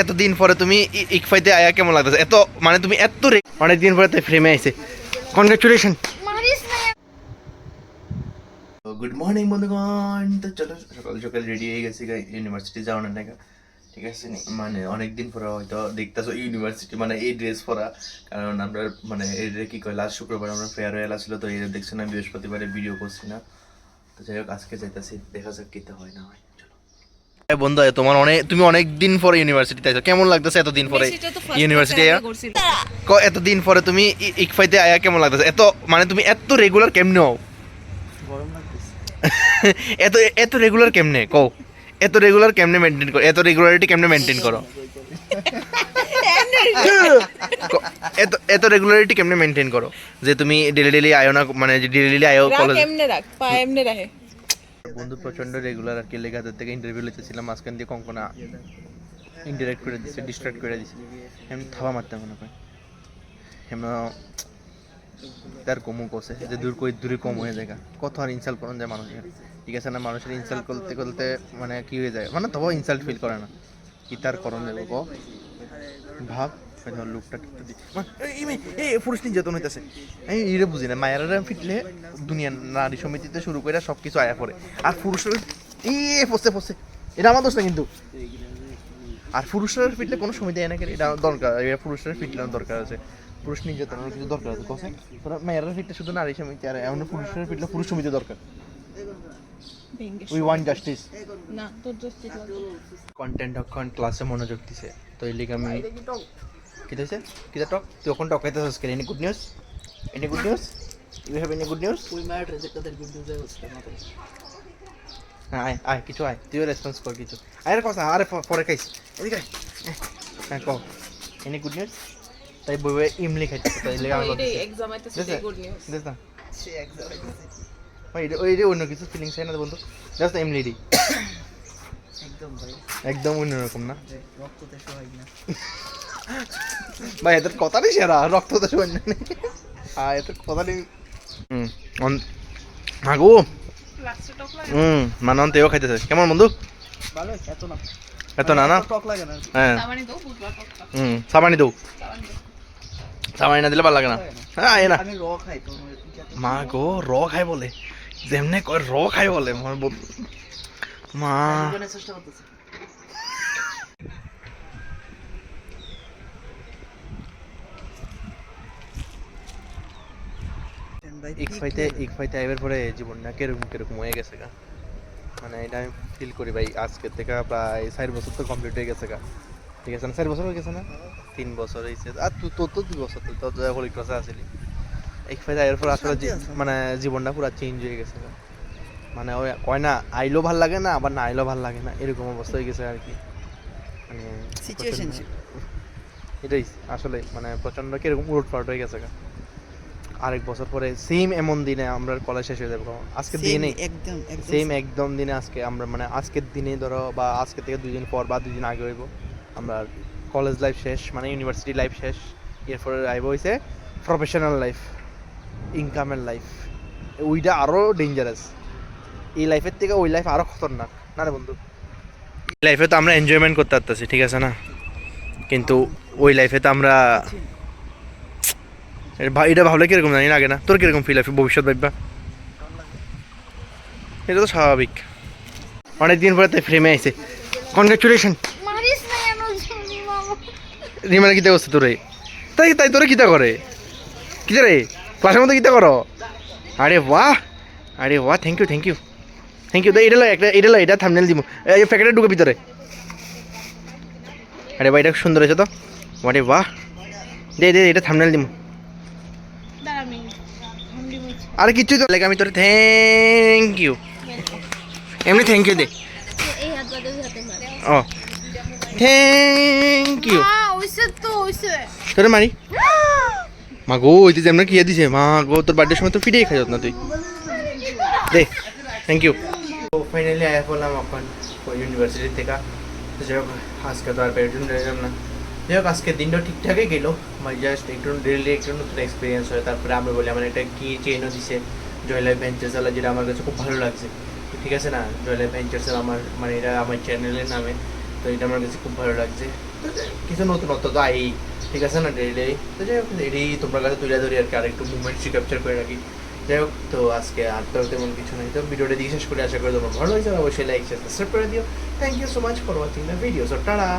এতদিন পরে তুমি ইকফাইতে আয়া কেমন লাগতেছে? এত মানে তুমি এত অনেকদিন পরে তাই ফ্রেমে আইছে। কনগ্রাচুলেশন। গুড মর্নিং বন্ধুগণ। তো চলো সকাল সকাল রেডি হয়ে গেছি ইউনিভার্সিটি যাওয়ার টাকা, ঠিক আছে? মানে অনেকদিন পরে হয়তো দেখতেছো ইউনিভার্সিটি মানে এই ড্রেস পরা, কারণ আমরা মানে এটা কি কয় লাস্ট শুক্রবার আমরা ফেয়ারওয়েল আসছিল, তো এটা দেখছি না বৃহস্পতিবারে ভিডিও করছি না। তো যাই হোক আজকে যাইতেছি, দেখা যাক কিতে হয় না হয়। বন্ধু তোমার তুমি অনেক দিন পরে ইউনিভার্সিটিতে আইছো, কেমন লাগতেছে এতদিন পরে ইউনিভার্সিটি আয়া? এতদিন পরে তুমি ইকফাইতে আয়া কেমন লাগতেছে? এত মানে তুমি এত রেগুলার কেমনে হও? গরম লাগতেছে। এত এত রেগুলার কেমনে কও? এত রেগুলার কেমনে মেইনটেইন করো? এত রেগুলারিটি কেমনে মেইনটেইন করো? এত এত রেগুলারিটি কেমনে মেইনটেইন করো যে তুমি ডেলি ডেলি আয়ো না, মানে ডেলি ডেলি আয়ো কলেজ? কেমনে রাখ পা এমনে রাখে। বন্ধু প্রচন্ড রেগুলার আর কি, লেখাতে থেকে ইন্টারভিউ লিখতেছিলাম, মাঝখান দিয়ে কঙ্কনা ইনডিরেক্ট করে দিচ্ছে, ডিস্ট্রাক্ট করে দিচ্ছে। আমি থাবা মারতাম মনে হয় এমন তার কমও কষে যে দূরে কম হয়ে যায়। কত আর ইনসাল্ট করেন যায় মানুষের, ঠিক আছে না? মানুষের ইনসাল্ট করতে করতে মানে কি হয়ে যায়, মানে তবুও ইনসাল্ট ফিল করে না। কি তার করণ যাবো ক ভাব লুকটা পুরুষ নির্যাতন হইতেছে। আমি এটা বুঝি না, মায়েরা ফিটলে দুনিয়া নারী সমিতিতে শুরু করে সব কিছু আয়া পড়ে, আর পুরুষের ফসে ফসে এটা আমার দোষ না কিন্তু। আর পুরুষের ফিটলে কোনো সমিতি আয় না, এটা দরকার, পুরুষের ফিটলে দরকার আছে। পুরুষ নির্যাতনের কিছু দরকার আছে কসে, তোরা মেয়েরা ফিটলে শুধু নারী সমিতি, আর এমন পুরুষের ফিটলে পুরুষ সমিতি দরকার। We want justice. না তোর জাস্টিস লাগবে। কন্টেন্ট এখন ক্লাসে মনোযোগ দিছে, তো এই লিগে আমি কি হয়েছে কি টক তুই এখন টক খাইতেছিস কেন? Any good news? Any good news? You have any good news? We might reject that good news হচ্ছে না তো। হ্যাঁ আয় আয় কিছু আয়, তুইও রেসপন্স কর কিছু। আরে কথা আরে পরে খাইস, এদিকে আয়। হ্যাঁ কও এনি গুড নিউজ? তাই বই ইমলি খাইতেছে, তাই লিগে আমি ওইটাই এক্সাম আইতেছে গুড নিউজ। দেখ না সে এক্সাম হইছে। ওই রে অন্য কিছু ফিলিংস হয় না বন্ধু, জাস্ট এমলি ডি একদম ভাই, একদম অন্যরকম না রক্ততে সহায় না ভাই, এদের কথাটাই সেরা, রক্ত তো শোন না এদের কথাটাই মাগো। লাস্টে টক লাগে। মানন তেও খাইতেছে, কেমন বন্ধু? ভালো এত না, এত না না টক লাগে না। হ্যাঁ সাবানি দাও বুঝবা টকটা। সাবানি দৌ, সাবানি দাও। সাবানি না দিলে ভালো লাগে না। হ্যাঁ এ না আমি র খাই তো মা গো, র খাই বলে, যেমনে কয় র খাই বলে মা। চেষ্টা করতেছি। ইকফাইতে আইবার পরে জীবনটা কিরকম হয়ে গেছে গা, মানে এটা আমি ফিল করি ভাই। আজকের থেকে প্রায় 4 বছর তো কমপ্লিট হয়ে গেছে গা, ঠিক আছে না? 4 বছর হয়ে গেছে না? 3 বছর হয়েছে। আর তোর তো 2 বছর, তুই তো হোলি ক্রসে আসলি। ইকফাইতে আইবার পর আসলে মানে জীবনটা পুরো চেঞ্জ হয়ে গেছে গা। মানে ওই কয় না, আইলেও ভাল লাগে না, আবার না আইলেও ভাল লাগে না, এরকম অবস্থা হয়ে গেছে আর কি। মানে সিচুয়েশনশিপ এটাই আসলে মানে প্রচন্ড কিরকম উলটপালট হয়ে গেছে গা। আরেক বছর পরে সেম এমন দিনে আমরা কলেজ শেষ হয়ে যাবো, আজকের দিনে একদম সেম একদম দিনে আজকে আমরা মানে আজকের দিনে ধরো বা আজকে থেকে 2 দিন পর বা 2 দিন আগে হইব আমরা কলেজ লাইফ শেষ, মানে ইউনিভার্সিটি লাইফ শেষ। এরপরে আইব হয়েছে প্রফেশনাল লাইফ, ইনকামের লাইফ। ওইটা আরও ডেঞ্জারাস, এই লাইফের থেকে ওই লাইফ আরও খতরনাক না রে বন্ধু? এই লাইফে তো আমরা এনজয়মেন্ট করতে পারতেছি, ঠিক আছে না? কিন্তু ওই লাইফে তো আমরা এটা ভাবলে কিরকম জানি লাগে না? তোর কিরকম ফিল হয় ভবিষ্যৎ ভাববা? এটা তো স্বাভাবিক, অনেকদিন পরে তাই ফ্রেমে আইছে। কনগ্রাচুলেশন। রিমানে কিতা করছে তোরে? তাই তোরে কিতা করে? কিতা রে ক্লাসের মধ্যে কিতা করো? আরে বাহ, আরে বাহ, thank you thank you thank you. এটা থাম্বনেল দিব, এই প্যাকেটে ঢুকে ভিতরে। আরে ভাই এটা সুন্দর হয়েছে তো, আরে বাহ, দে এটা থাম্বনেল দিব। আরে কিচ্ছুই তো লাগে, আমি তোর থ্যাংক ইউ এমনি থ্যাংক ইউ দে। ও থ্যাংক ইউ তোরে মারি। মা গো ওই যেমন কি দিছে, মা গো তোর বার্থডের সময় তো ফিরেই খাই না তুই, দে থ্যাংক ইউ। তো ফাইনালি আয়া পড়লাম এখন ইউনিভার্সিটি থেকে। যাই হোক আজকে তো আর পেরেন্ট যাম না, যাই হোক আজকের দিনটাও ঠিকঠাকই গেলো। মানে জাস্ট একটু ডেলি একটু নতুন এক্সপিরিয়েন্স হয়। তারপরে আমি বলি আমার একটা কি চেইনও দিছে জয়লাইফ ভেঞ্চার্সওয়ালা, যেটা আমার কাছে খুব ভালো লাগছে, ঠিক আছে না? জয়লাইফ ভেঞ্চার্সের আমার মানে এটা আমার চ্যানেলের নামে তো এটা আমার কাছে খুব ভালো লাগছে। তো কিছু নতুনত্ব তো আই, ঠিক আছে না, ডেইলি ডেইলি। তো যাই হোক এটাই তোমার কাছে তুলে ধরি আর কি, আরেকটু মুভমেন্টসই ক্যাপচার করে রাখি। যাই হোক, তো আজকে আর তো তেমন কিছু নেই। তো ভিডিওটা দিয়ে শেষ করে আশা করি তোমার ভালো হয়েছে। অবশ্যই লাইক শেয়ার সাবস্ক্রাইব করে দিও। Thank you so much for watching the video. So tata.